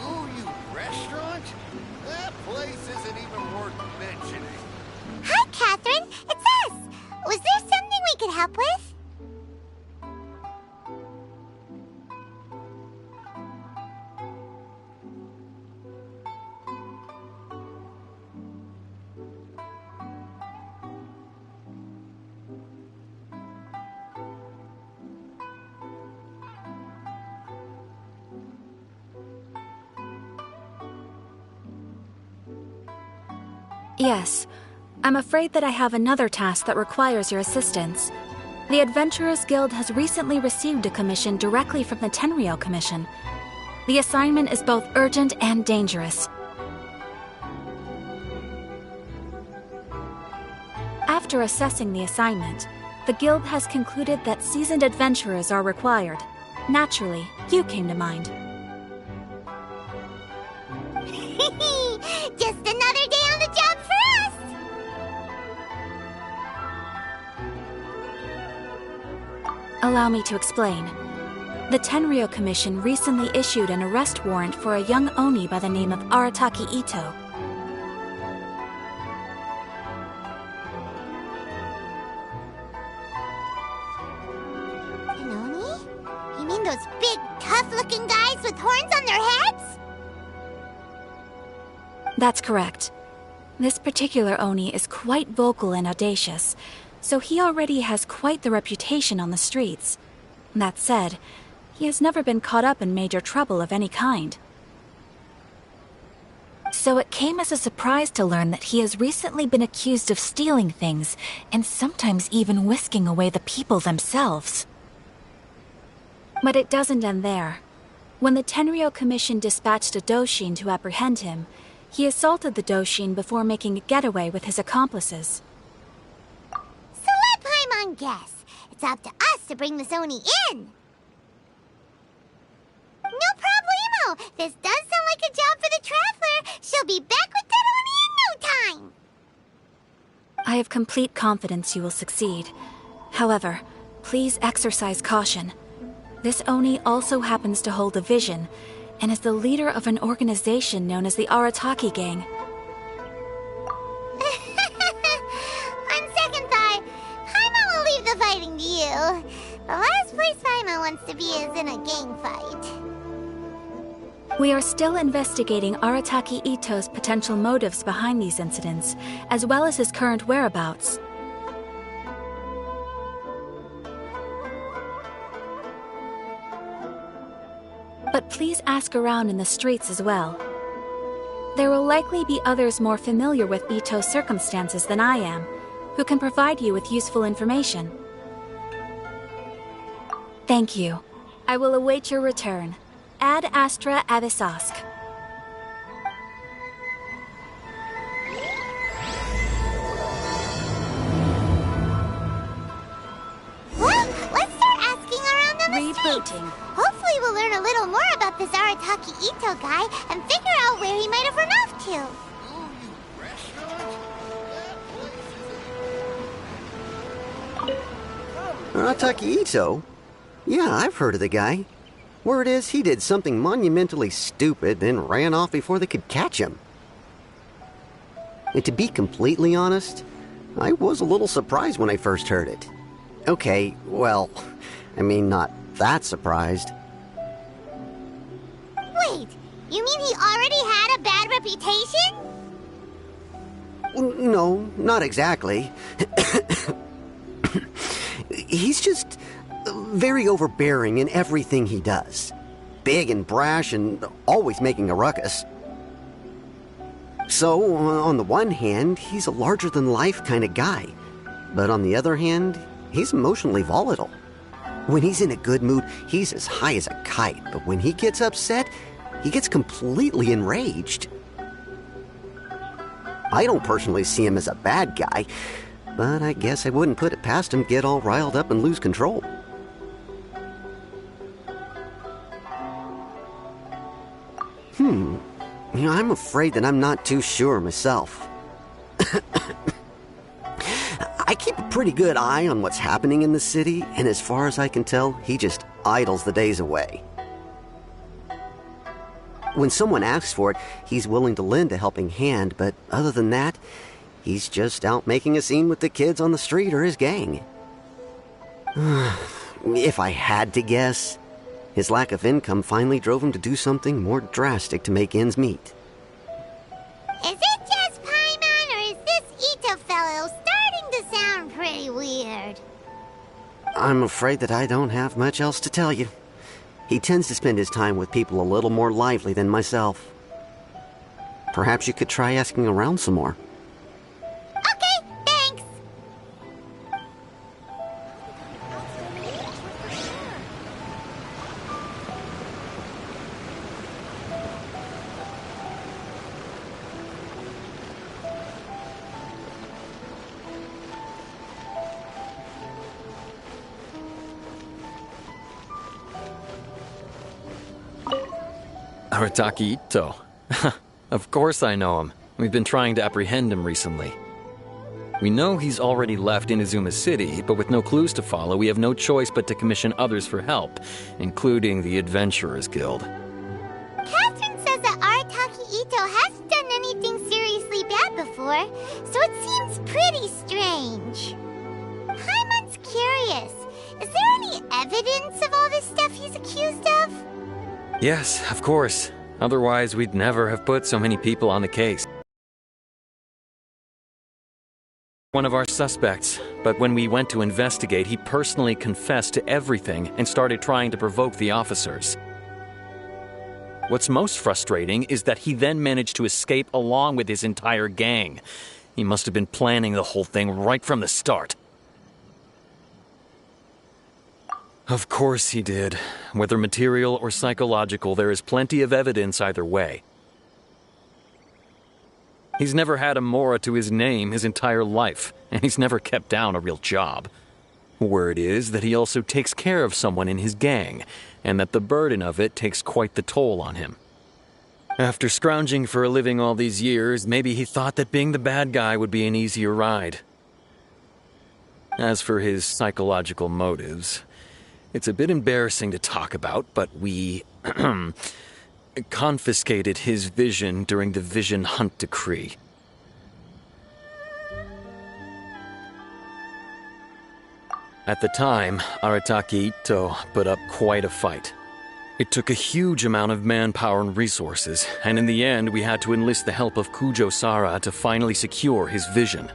Ooh, you restaurant? That place isn't even worth mentioning. Hi, Catherine. It's us. Was there something we could help with? Yes. I'm afraid that I have another task that requires your assistance. The Adventurers Guild has recently received a commission directly from the Tenryou Commission. The assignment is both urgent and dangerous. After assessing the assignment, the Guild has concluded that seasoned adventurers are required. Naturally, you came to mind. Just another day on the job for us! Allow me to explain. The Tenryou Commission recently issued an arrest warrant for a young Oni by the name of Arataki Itto. An Oni? You mean those big, tough-looking guys with horns on their heads? That's correct. This particular Oni is quite vocal and audacious, so he already has quite the reputation on the streets. That said, he has never been caught up in major trouble of any kind. So it came as a surprise to learn that he has recently been accused of stealing things, and sometimes even whisking away the people themselves. But it doesn't end there. When the Tenryou Commission dispatched a Doshin to apprehend him, he assaulted the Doshin before making a getaway with his accomplices. So let Paimon guess. It's up to us to bring this Oni in. No problemo. This does sound like a job for the Traveler. She'll be back with that Oni in no time. I have complete confidence you will succeed. However, please exercise caution. This Oni also happens to hold a vision, and is the leader of an organization known as the Arataki Gang. On second thought, Paimon will leave the fighting to you. The last place Paimon wants to be is in a gang fight. We are still investigating Arataki Itto's potential motives behind these incidents, as well as his current whereabouts. But please ask around in the streets as well. There will likely be others more familiar with Itto's circumstances than I am, who can provide you with useful information. Thank you. I will await your return. Ad Astra Avisask. Well, let's start asking around on the streets. Rebooting. Hopefully we'll learn a little more about this Arataki Itto guy and figure out where he might have run off to. Ooh, you restaurant? That place Arataki Itto? Yeah, I've heard of the guy. Word is he did something monumentally stupid, then ran off before they could catch him. And to be completely honest, I was a little surprised when I first heard it. Okay, well, I mean, not that surprised. Wait, you mean he already had a bad reputation? No, not exactly. He's just very overbearing in everything he does. big and brash and always making a ruckus. So, on the one hand, he's a larger-than-life kind of guy. But on the other hand, he's emotionally volatile. When he's in a good mood, he's as high as a kite. But when he gets upset, he gets completely enraged. I don't personally see him as a bad guy, but I guess I wouldn't put it past him to get all riled up and lose control. I'm afraid that I'm not too sure myself. I keep a pretty good eye on what's happening in the city, and as far as I can tell, he just idles the days away. When someone asks for it, he's willing to lend a helping hand, but other than that, he's just out making a scene with the kids on the street or his gang. If I had to guess, his lack of income finally drove him to do something more drastic to make ends meet. Is it just Paimon, or is this Itto fellow starting to sound pretty weird? I'm afraid that I don't have much else to tell you. He tends to spend his time with people a little more lively than myself. Perhaps you could try asking around some more. Okay, thanks. Arataki Itto. Of course I know him. We've been trying to apprehend him recently. We know he's already left Inazuma City, but with no clues to follow, we have no choice but to commission others for help, including the Adventurers Guild. Catherine says that Arataki Itto hasn't done anything seriously bad before, so it seems pretty strange. Paimon's curious. Is there any evidence of all this stuff he's accused of? Yes, of course. Otherwise, we'd never have put so many people on the case. One of our suspects, but when we went to investigate, he personally confessed to everything and started trying to provoke the officers. What's most frustrating is that he then managed to escape along with his entire gang. He must have been planning the whole thing right from the start. Of course he did. Whether material or psychological, there is plenty of evidence either way. He's never had a Mora to his name his entire life, and he's never kept down a real job. Word is that he also takes care of someone in his gang, and that the burden of it takes quite the toll on him. After scrounging for a living all these years, maybe he thought that being the bad guy would be an easier ride. As for his psychological motives, it's a bit embarrassing to talk about, but we confiscated his vision during the Vision Hunt Decree. At the time, Arataki Itto put up quite a fight. It took a huge amount of manpower and resources, and in the end we had to enlist the help of Kujo Sara to finally secure his vision.